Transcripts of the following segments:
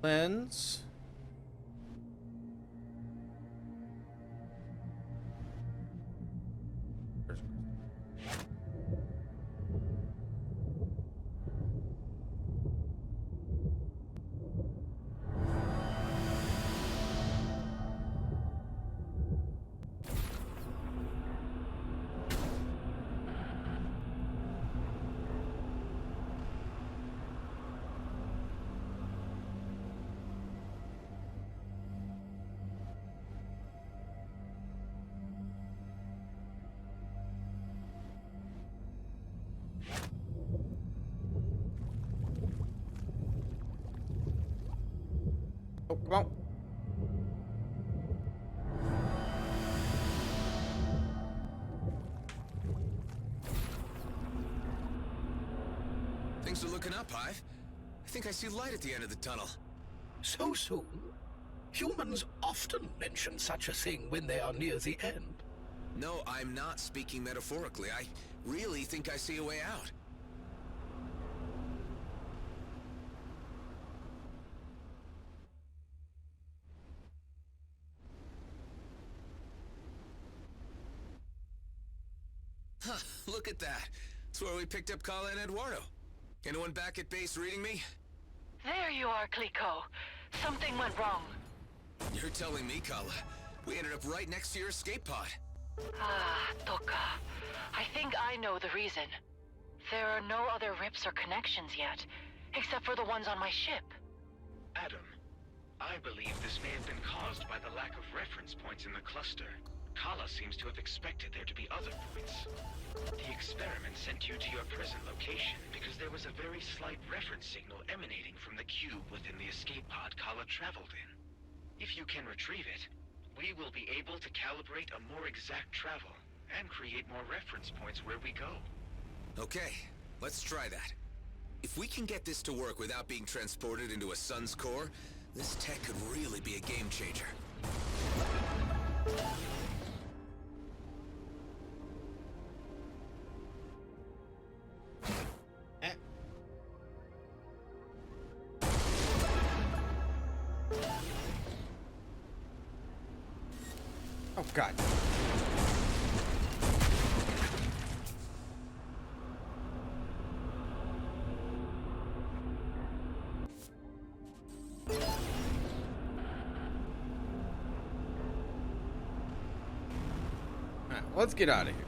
Lens. Oh, come on. Things are looking up, Hive. I think I see light at the end of the tunnel. So soon? Humans often mention such a thing when they are near the end. No, I'm not speaking metaphorically. I really think I see a way out. Huh, look at that. It's where we picked up Kala and Eduardo. Anyone back at base reading me? There you are, Clico. Something went wrong. You're telling me, Kala. We ended up right next to your escape pod. Ah, Toka. I think I know the reason. There are no other rips or connections yet, except for the ones on my ship. Adam, I believe this may have been caused by the lack of reference points in the cluster. Kala seems to have expected there to be other points. The experiment sent you to your present location because there was a very slight reference signal emanating from the cube within the escape pod Kala traveled in. If you can retrieve it, we will be able to calibrate a more exact travel and create more reference points where we go. Okay, let's try that. If we can get this to work without being transported into a sun's core, this tech could really be a game changer. Oh, God. Alright, let's get out of here.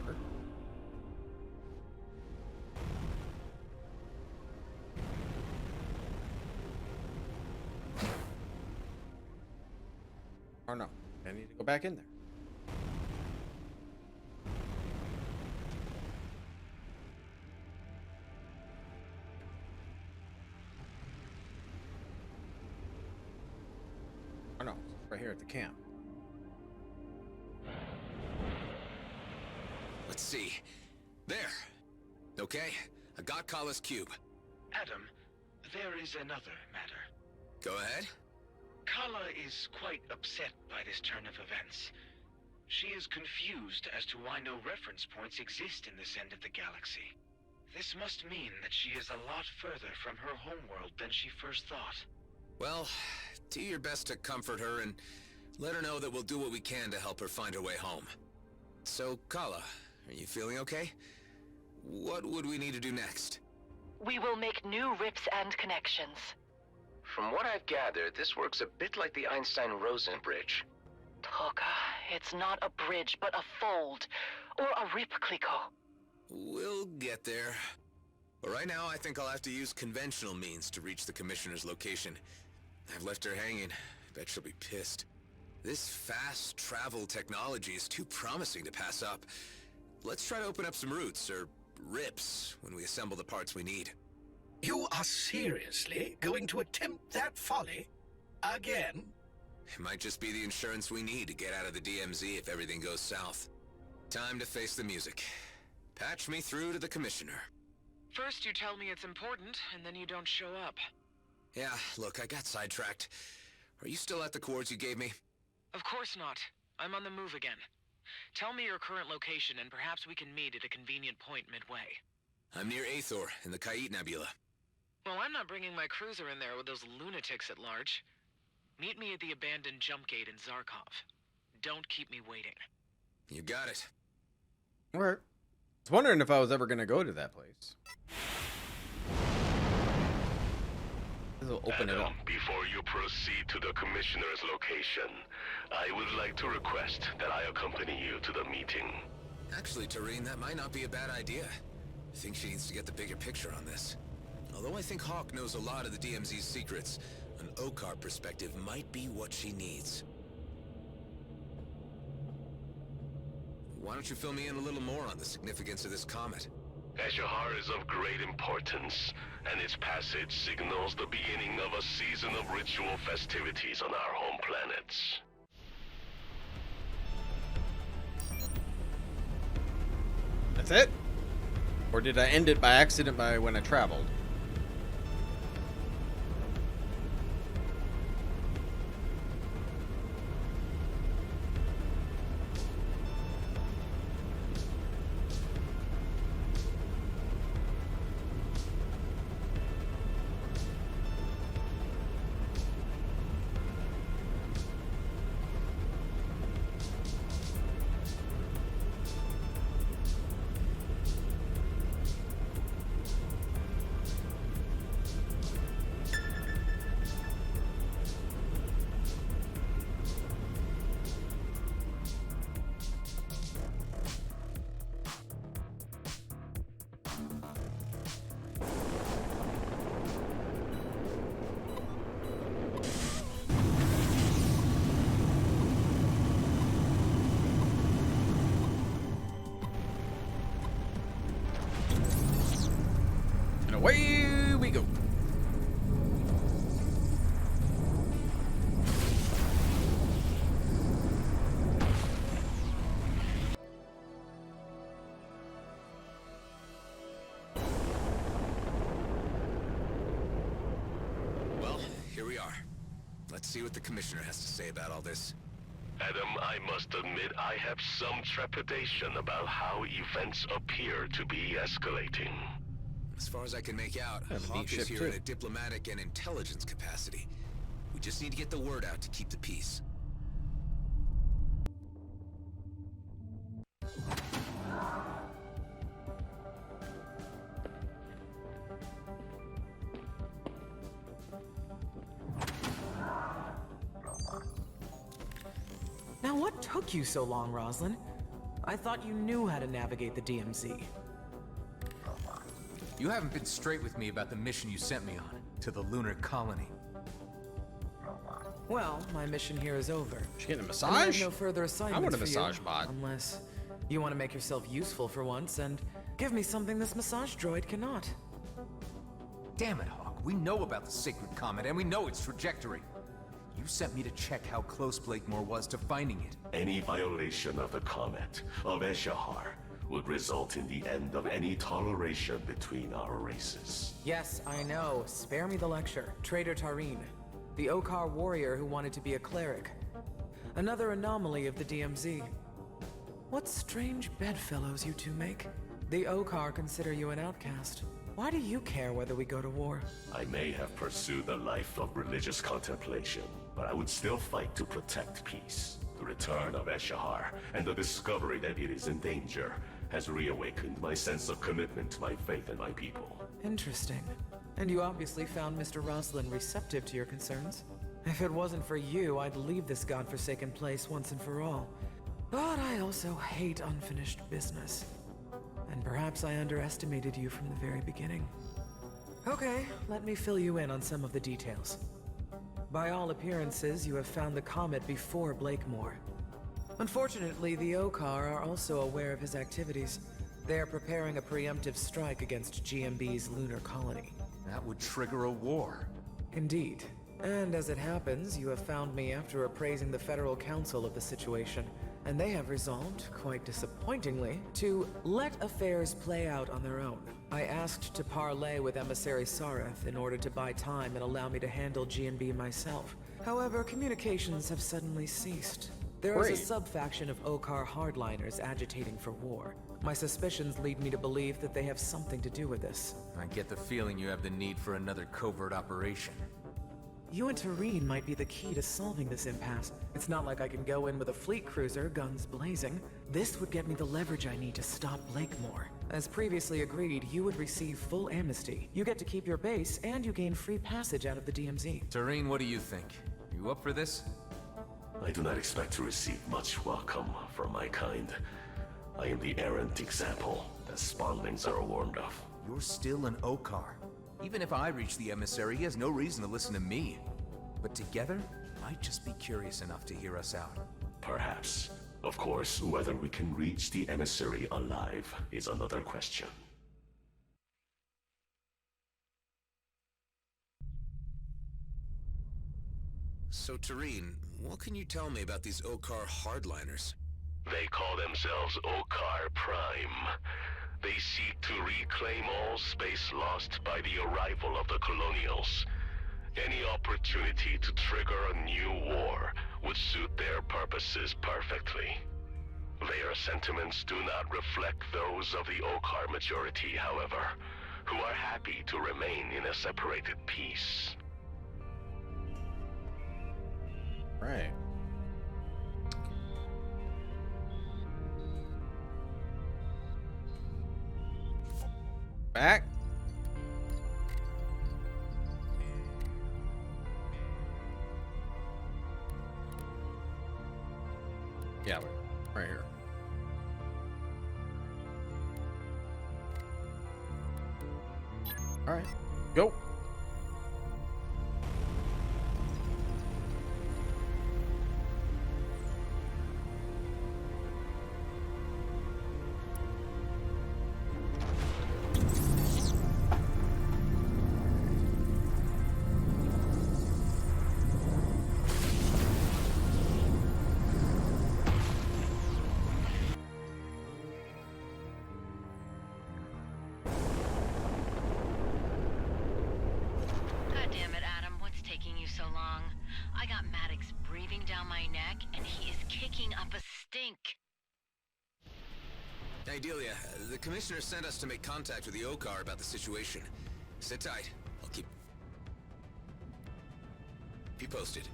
Or no, I need to go back in there. Oh no, it's right here at the camp. Let's see. There. Okay, I got Kala's cube. Adam, there is another matter. Go ahead. Kala is quite upset by this turn of events. She is confused as to why no reference points exist in this end of the galaxy. This must mean that she is a lot further from her homeworld than she first thought. Well, do your best to comfort her and let her know that we'll do what we can to help her find her way home. So, Kala, are you feeling okay? What would we need to do next? We will make new rips and connections. From what I've gathered, this works a bit like the Einstein-Rosen bridge. Toka, it's not a bridge, but a fold. Or a rip, Clico. We'll get there. But right now, I think I'll have to use conventional means to reach the Commissioner's location. I've left her hanging. I bet she'll be pissed. This fast travel technology is too promising to pass up. Let's try to open up some routes, or rips, when we assemble the parts we need. You are seriously going to attempt that folly? Again? It might just be the insurance we need to get out of the DMZ if everything goes south. Time to face the music. Patch me through to the Commissioner. First you tell me it's important, and then you don't show up. Yeah, look, I got sidetracked. Are you still at the coords you gave me? Of course not. I'm on the move again. Tell me your current location, and perhaps we can meet at a convenient point midway. I'm near Aethor in the Kait Nebula. Well, I'm not bringing my cruiser in there with those lunatics at large. Meet me at the abandoned jump gate in Zarkov. Don't keep me waiting. You got it. Alright. I was wondering if I was ever going to go to that place. This will open it Adam, up. before you proceed to the Commissioner's location, I would like to request that I accompany you to the meeting. Actually, Tareen, that might not be a bad idea. I think she needs to get the bigger picture on this. Although I think Hawk knows a lot of the DMZ's secrets, an OCAR perspective might be what she needs. Why don't you fill me in a little more on the significance of this comet? Eshahar is of great importance, and its passage signals the beginning of a season of ritual festivities on our home planets. That's it? Or did I end it by accident by when I traveled? And away we go. Well, here we are. Let's see what the Commissioner has to say about all this. Adam, I must admit I have some trepidation about how events appear to be escalating. As far as I can make out, Yeah, the Hawk beat is ship, here too. in a diplomatic and intelligence capacity. We just need to get the word out to keep the peace. Now, what took you so long, Roslyn? I thought you knew how to navigate the DMZ. You haven't been straight with me about the mission you sent me on, to the lunar colony. Well, my mission here is over. She getting a And I have massage? no further assignments I want a for massage you, bot. unless you want to make yourself useful for once and give me something this massage droid cannot. Damn it, Hawk. We know about the sacred comet, and we know its trajectory. You sent me to check how close Blakemore was to finding it. Any violation of the comet of Eshahar would result in the end of any toleration between our races. Yes, I know. Spare me the lecture. Traitor Tareen, the OCAR warrior who wanted to be a cleric. Another anomaly of the DMZ. What strange bedfellows you two make. The OCAR consider you an outcast. Why do you care whether we go to war? I may have pursued a life of religious contemplation, but I would still fight to protect peace. The return of Eshahar and the discovery that it is in danger has reawakened my sense of commitment to my faith and my people. Interesting. And you obviously found Mr. Roslin receptive to your concerns. If it wasn't for you, I'd leave this godforsaken place once and for all. But I also hate unfinished business. And perhaps I underestimated you from the very beginning. Okay, let me fill you in on some of the details. By all appearances, you have found the comet before Blakemore. Unfortunately, the OCAR are also aware of his activities. They are preparing a preemptive strike against GMB's lunar colony. That would trigger a war. Indeed. And as it happens, you have found me after appraising the Federal Council of the situation, and they have resolved, quite disappointingly, to let affairs play out on their own. I asked to parley with Emissary Sareth in order to buy time and allow me to handle GMB myself. However, communications have suddenly ceased. There is Great. a sub-faction of OCAR hardliners agitating for war. My suspicions lead me to believe that they have something to do with this. I get the feeling you have the need for another covert operation. You and Tareen might be the key to solving this impasse. It's not like I can go in with a fleet cruiser, guns blazing. This would get me the leverage I need to stop Blakemore. As previously agreed, you would receive full amnesty. You get to keep your base, and you gain free passage out of the DMZ. Tareen, what do you think? You up for this? I do not expect to receive much welcome from my kind. I am the errant example that spawnlings are warned of. You're still an Okar. Even if I reach the emissary, he has no reason to listen to me. But together, might just be curious enough to hear us out. Perhaps. Of course, whether we can reach the emissary alive is another question. So, Tareen, what can you tell me about these Okar hardliners? They call themselves Okar Prime. They seek to reclaim all space lost by the arrival of the Colonials. Any opportunity to trigger a new war would suit their purposes perfectly. Their sentiments do not reflect those of the Okar majority, however, who are happy to remain in a separated peace. Right. Back. Yeah, right here. All right, go. Hey, Delia, the Commissioner sent us to make contact with the Okar about the situation. Sit tight. I'll keep posted.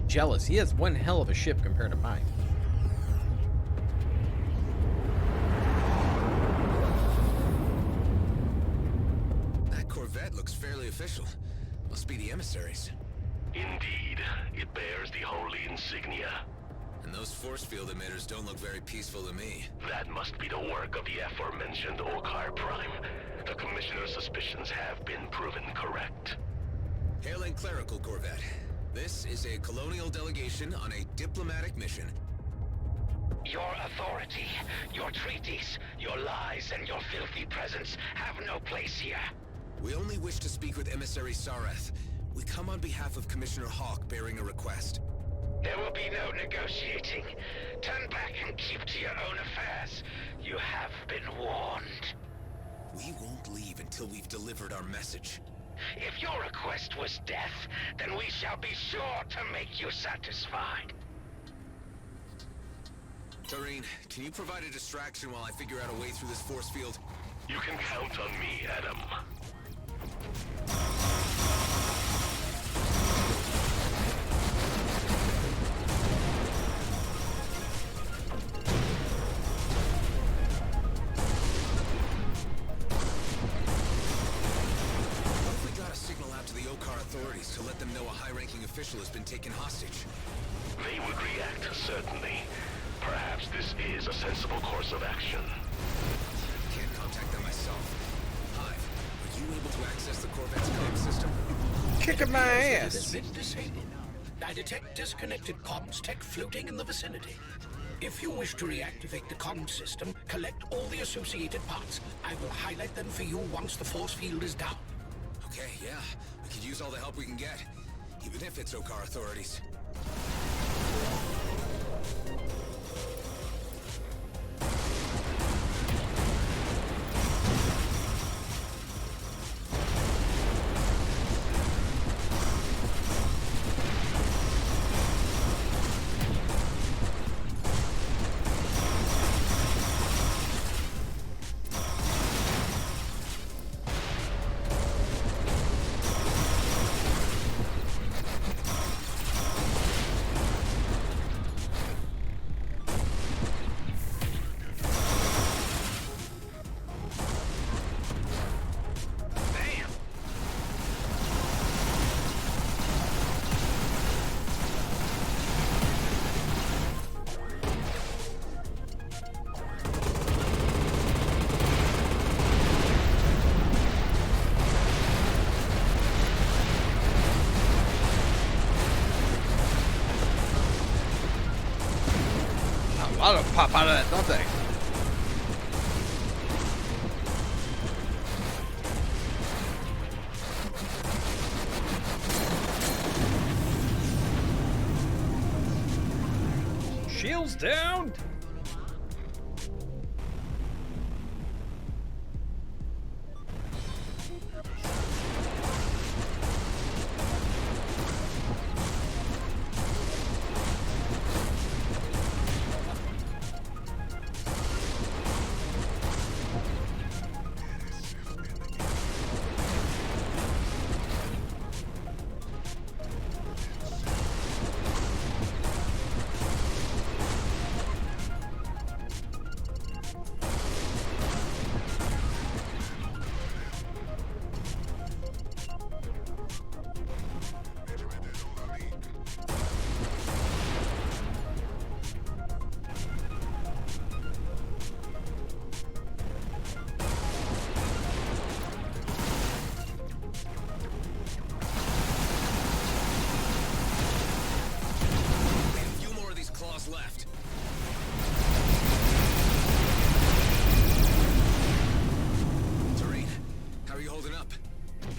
Jealous. He has one hell of a ship compared to mine. That Corvette looks fairly official. Must be the emissaries. Indeed, it bears the holy insignia. And those force field emitters don't look very peaceful to me. That must be the work of the aforementioned Okar Prime. The Commissioner's suspicions have been proven correct. Hailing clerical Corvette. This is a colonial delegation on a diplomatic mission. Your authority, your treaties, your lies, and your filthy presence have no place here. We only wish to speak with Emissary Sareth. We come on behalf of Commissioner Hawk bearing a request. There will be no negotiating. Turn back and keep to your own affairs. You have been warned. We won't leave until we've delivered our message. If your request was death, then we shall be sure to make you satisfied. Tareen, can you provide a distraction while I figure out a way through this force field? You can count on me, Adam. Authorities to let them know a high-ranking official has been taken hostage. They would react, certainly. Perhaps this is a sensible course of action. Can't contact them myself. Hive, are you able to access the Corvette's comm system? Kicking my It has ass. been disabled. I detect disconnected comms tech floating in the vicinity. If you wish to reactivate the comm system, collect all the associated parts. I will highlight them for you once the force field is down. Okay, yeah. We could use all the help we can get, even if it's Okar authorities. A lot of pop out of that, don't they? Shields down. Left. Terrain, how are you holding up?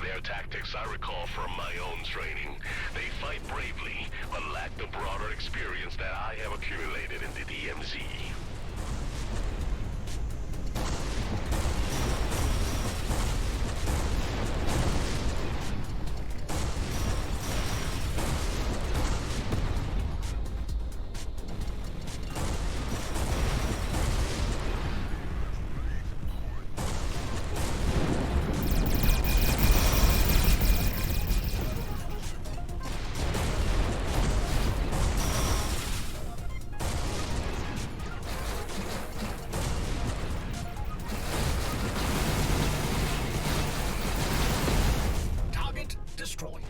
Their tactics I recall from my own training. They fight bravely, but lack the broader experience that I have accumulated in the DMZ. Destroyed.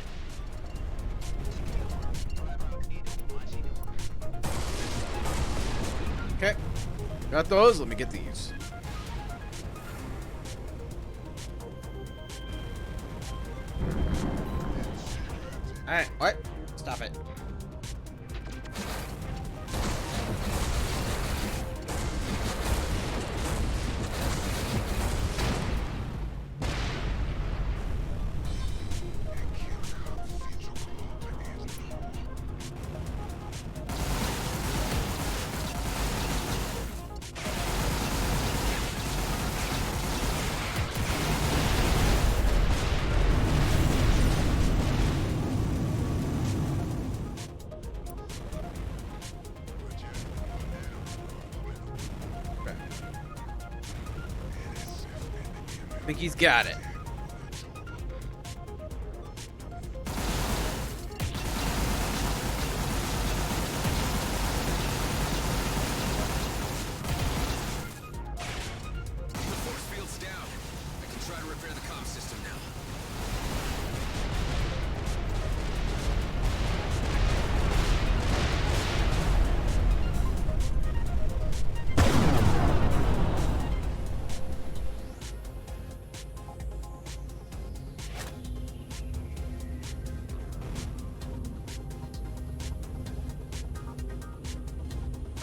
Okay. Got those. Let me get these. Alright, what? Stop it. I think he's got it. The force field's down. I can try to repair the comm system now.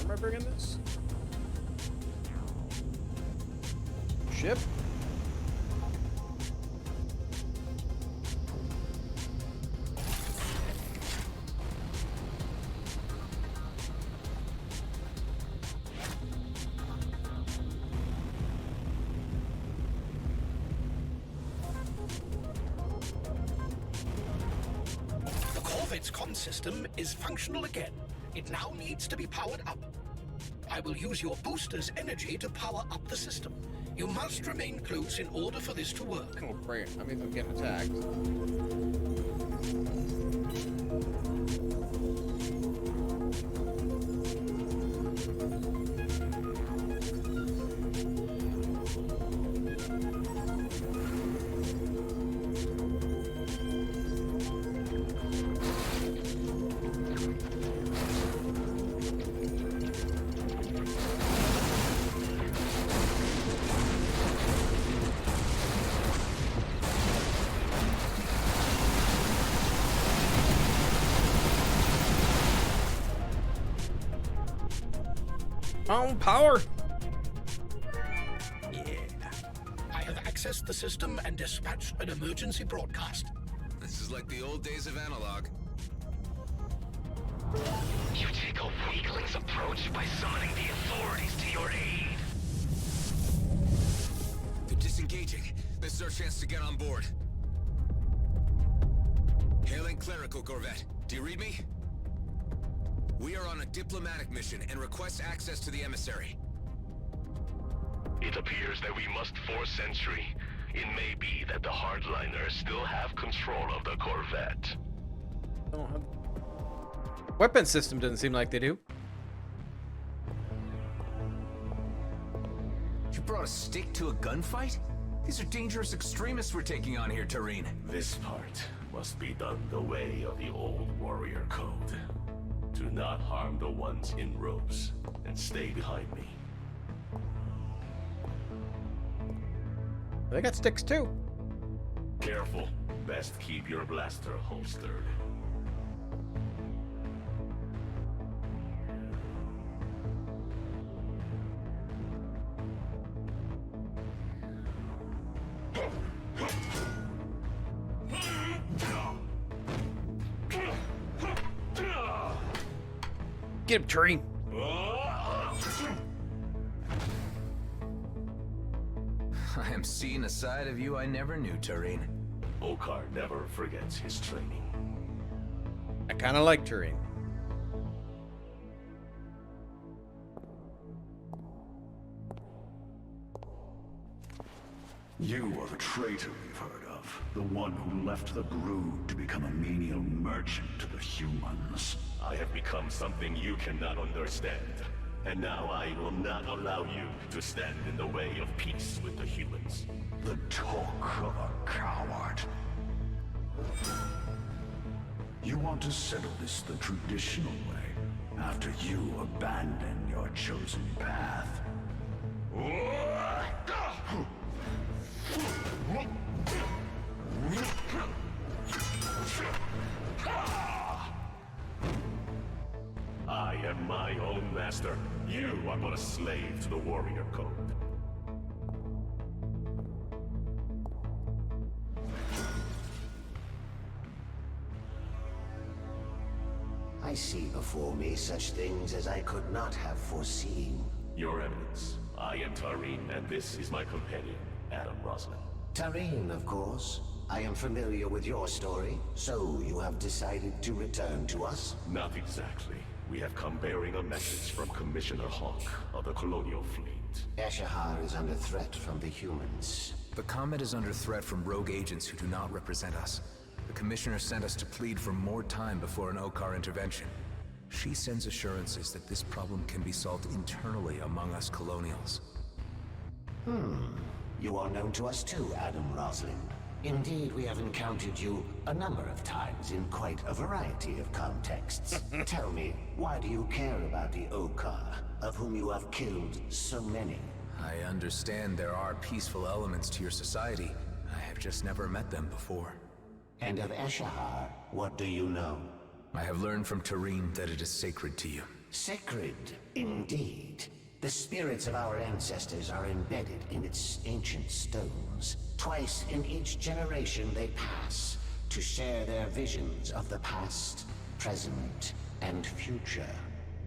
am I bringing this? Ship? The Corvette's comm system is functional again. It now needs to be powered up. I will use your booster's energy to power up the system. You must remain close in order for this to work. Oh, great. That means I'm getting attacked. On power! Yeah. I have accessed the system and dispatched an emergency broadcast. This is like the old days of analog. You take a weakling's approach by summoning the authorities to your aid. They're disengaging. This is our chance to get on board. Hailing clerical corvette. Do you read me? We are on a diplomatic mission and request access to the emissary. It appears that we must force entry. It may be that the hardliners still have control of the Corvette. I don't have... Weapon system doesn't seem like they do. You brought a stick to a gunfight? These are dangerous extremists we're taking on here, Tareen. This part must be done the way of the old warrior code. Do not harm the ones in robes, and stay behind me. They got sticks too. Careful. Best keep your blaster holstered. Get him, tree. I am seeing a side of you I never knew, Tareen. Okar never forgets his training. I kind of like Turing. You are the traitor we've heard of. The one who left the brood to become a menial merchant to the humans. I have become something you cannot understand. And now I will not allow you to stand in the way of peace with the humans. The talk of a coward. You want to settle this the traditional way, after you abandon your chosen path. I am my own master. You are but a slave to the warrior code. I see before me such things as I could not have foreseen. Your Eminence, I am Tareen, and this is my companion, Adam Roslin. Tareen, of course. I am familiar with your story, so you have decided to return to us? Not exactly. We have come bearing a message from Commissioner Hawk of the Colonial Fleet. Eshahar is under threat from the humans. The Comet is under threat from rogue agents who do not represent us. The Commissioner sent us to plead for more time before an Okar intervention. She sends assurances that this problem can be solved internally among us Colonials. You are known to us too, Adam Roslin. Indeed, we have encountered you a number of times in quite a variety of contexts. Tell me, why do you care about the Okar, of whom you have killed so many? I understand there are peaceful elements to your society. I have just never met them before. And of Eshahar, what do you know? I have learned from Tareen that it is sacred to you. Sacred, indeed. The spirits of our ancestors are embedded in its ancient stones. Twice in each generation they pass to share their visions of the past, present, and future.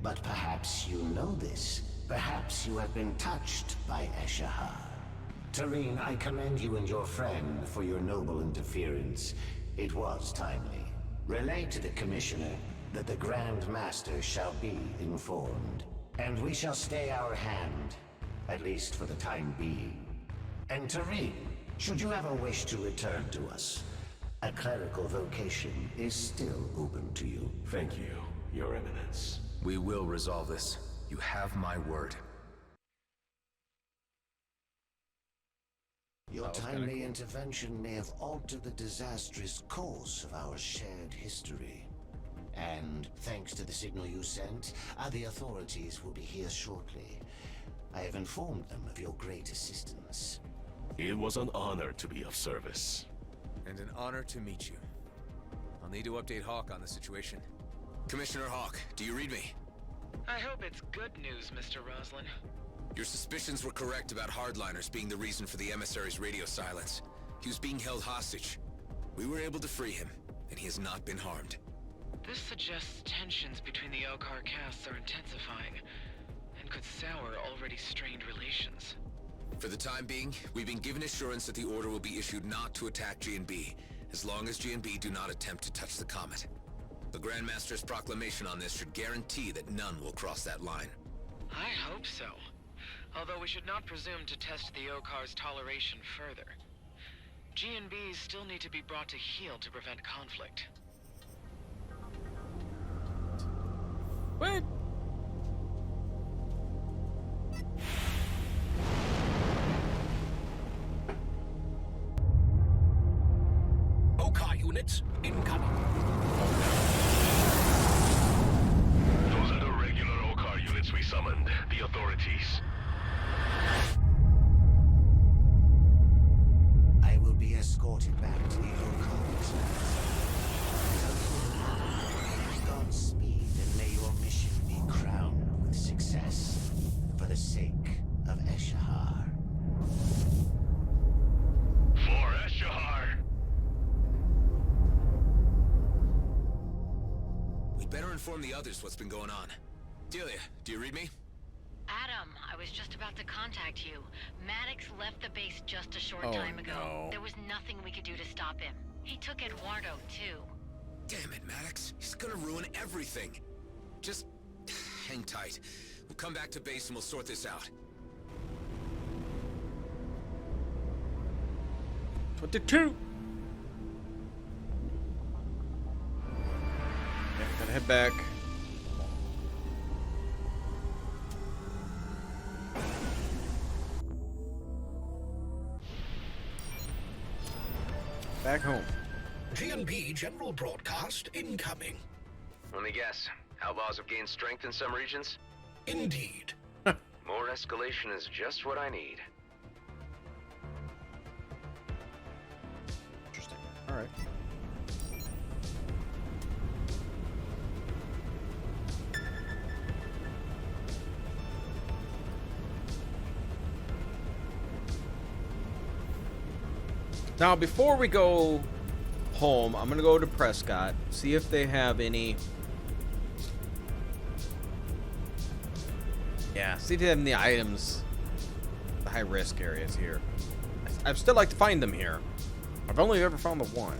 But perhaps you know this. Perhaps you have been touched by Eshahar. Tareen, I commend you and your friend for your noble interference. It was timely. Relay to the Commissioner that the Grand Master shall be informed. And we shall stay our hand, at least for the time being. And Tareen, should you ever wish to return to us, a clerical vocation is still open to you. Thank you, Your Eminence. We will resolve this. You have my word. Your timely intervention may have altered the disastrous course of our shared history. And thanks to the signal you sent, the authorities will be here shortly. I have informed them of your great assistance. It was an honor to be of service. And an honor to meet you. I'll need to update Hawk on the situation. Commissioner Hawk, do you read me? I hope it's good news, Mr. Roslin. Your suspicions were correct about Hardliners being the reason for the emissary's radio silence. He was being held hostage. We were able to free him, and he has not been harmed. This suggests tensions between the Okar castes are intensifying, and could sour already strained relations. For the time being, we've been given assurance that the order will be issued not to attack G&B, as long as G&B do not attempt to touch the comet. The Grandmaster's proclamation on this should guarantee that none will cross that line. I hope so. Although we should not presume to test the Okar's toleration further. G&Bs still need to be brought to heel to prevent conflict. What? Okar units incoming. Those are the regular Okar units we summoned. The authorities. I will be escorted back to the Okars. Godspeed, and may your mission be crowned with success for the sake of Eshahar. For Eshahar! We'd better inform the others what's been going on. Delia, do you read me? Adam, I was just about to contact you. Maddox left the base just a short time ago. No. There was nothing we could do to stop him. He took Eduardo, too. Damn it, Maddox. He's gonna ruin everything. Just hang tight. We'll come back to base and we'll sort this out. 22. Yeah, gotta head back. Back home. G&B General Broadcast incoming. Let me guess. Outlaws have gained strength in some regions? Indeed. More escalation is just what I need. Interesting. All right. Now, before we go home, I'm gonna go to Prescott, see if they have any. Yeah, see if they have any items, the high risk areas here. I'd still like to find them here. I've only ever found the one.